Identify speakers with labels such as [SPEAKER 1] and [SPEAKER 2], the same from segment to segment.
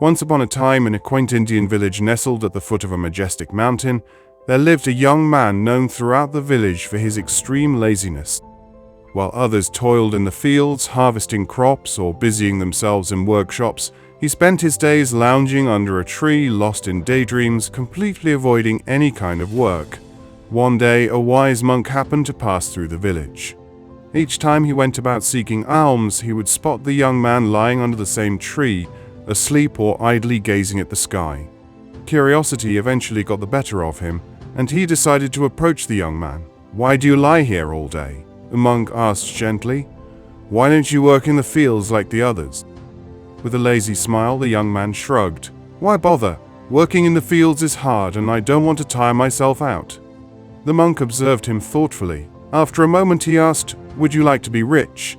[SPEAKER 1] Once upon a time, in a quaint Indian village nestled at the foot of a majestic mountain, there lived a young man known throughout the village for his extreme laziness. While others toiled in the fields, harvesting crops or busying themselves in workshops, he spent his days lounging under a tree, lost in daydreams, completely avoiding any kind of work. One day, a wise monk happened to pass through the village. Each time he went about seeking alms, he would spot the young man lying under the same tree, asleep or idly gazing at the sky. Curiosity eventually got the better of him, and he decided to approach the young man. "Why do you lie here all day?" the monk asked gently. "Why don't you work in the fields like the others?" With a lazy smile, the young man shrugged. "Why bother? Working in the fields is hard, and I don't want to tire myself out." The monk observed him thoughtfully. After a moment, he asked, "Would you like to be rich?"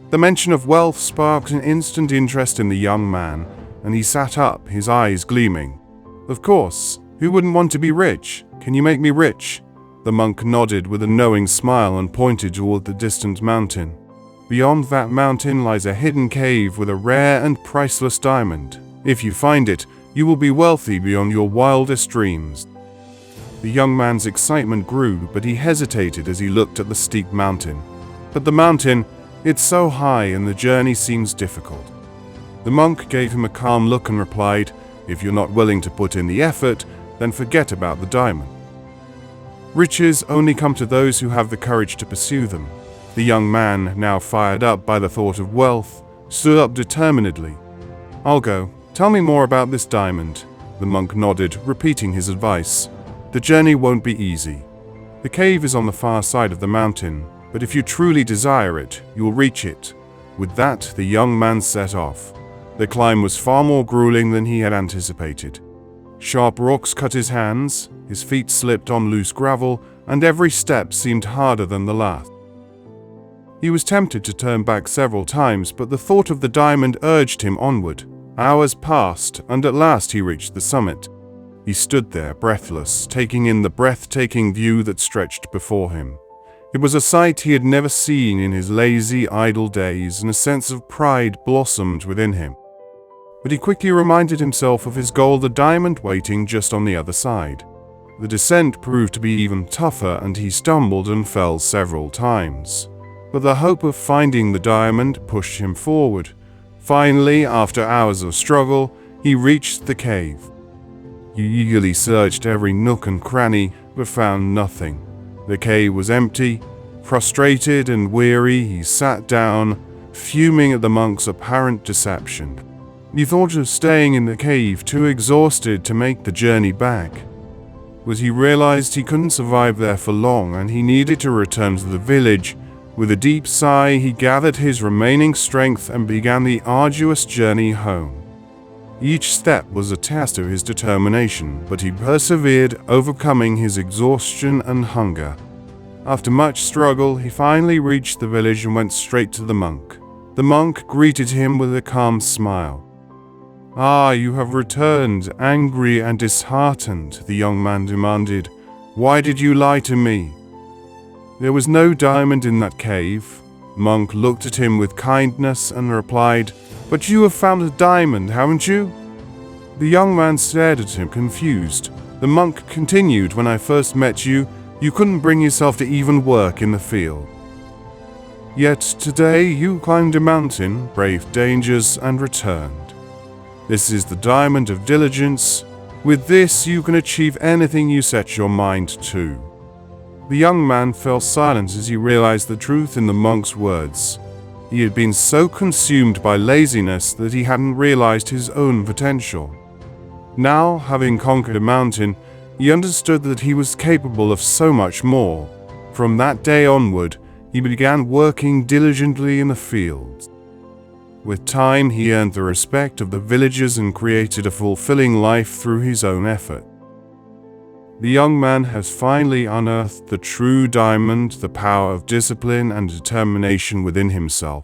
[SPEAKER 1] The mention of wealth sparked an instant interest in the young man, and he sat up, his eyes gleaming. "Of course. Who wouldn't want to be rich? Can you make me rich?" The monk nodded with a knowing smile and pointed toward the distant mountain. "Beyond that mountain lies a hidden cave with a rare and priceless diamond. If you find it, you will be wealthy beyond your wildest dreams." The young man's excitement grew, but he hesitated as he looked at the steep mountain. "But the mountain, it's so high and the journey seems difficult." The monk gave him a calm look and replied, "If you're not willing to put in the effort, then forget about the diamond. Riches only come to those who have the courage to pursue them." The young man, now fired up by the thought of wealth, stood up determinedly. "I'll go. Tell me more about this diamond." The monk nodded, repeating his advice. "The journey won't be easy. The cave is on the far side of the mountain, but if you truly desire it, you'll reach it." With that, the young man set off. The climb was far more grueling than he had anticipated. Sharp rocks cut his hands, his feet slipped on loose gravel, and every step seemed harder than the last. He was tempted to turn back several times, but the thought of the diamond urged him onward. Hours passed, and at last he reached the summit. He stood there, breathless, taking in the breathtaking view that stretched before him. It was a sight he had never seen in his lazy, idle days, and a sense of pride blossomed within him. But he quickly reminded himself of his goal, the diamond waiting just on the other side. The descent proved to be even tougher, and he stumbled and fell several times. But the hope of finding the diamond pushed him forward. Finally, after hours of struggle, he reached the cave. He eagerly searched every nook and cranny, but found nothing. The cave was empty. Frustrated and weary, he sat down, fuming at the monk's apparent deception. He thought of staying in the cave, too exhausted to make the journey back. But he realized he couldn't survive there for long, and he needed to return to the village. With a deep sigh, he gathered his remaining strength and began the arduous journey home. Each step was a test of his determination, but he persevered, overcoming his exhaustion and hunger. After much struggle, he finally reached the village and went straight to the monk. The monk greeted him with a calm smile. "Ah, you have returned, angry and disheartened," the young man demanded. "Why did you lie to me?" "There was no diamond in that cave." The monk looked at him with kindness and replied, "But you have found a diamond, haven't you?" The young man stared at him, confused. The monk continued, "When I first met you, you couldn't bring yourself to even work in the field. Yet today you climbed a mountain, braved dangers, and returned. This is the diamond of diligence. With this, you can achieve anything you set your mind to." The young man fell silent as he realized the truth in the monk's words. He had been so consumed by laziness that he hadn't realized his own potential. Now, having conquered a mountain, he understood that he was capable of so much more. From that day onward, he began working diligently in the fields. With time, he earned the respect of the villagers and created a fulfilling life through his own effort. The young man has finally unearthed the true diamond, the power of discipline and determination within himself.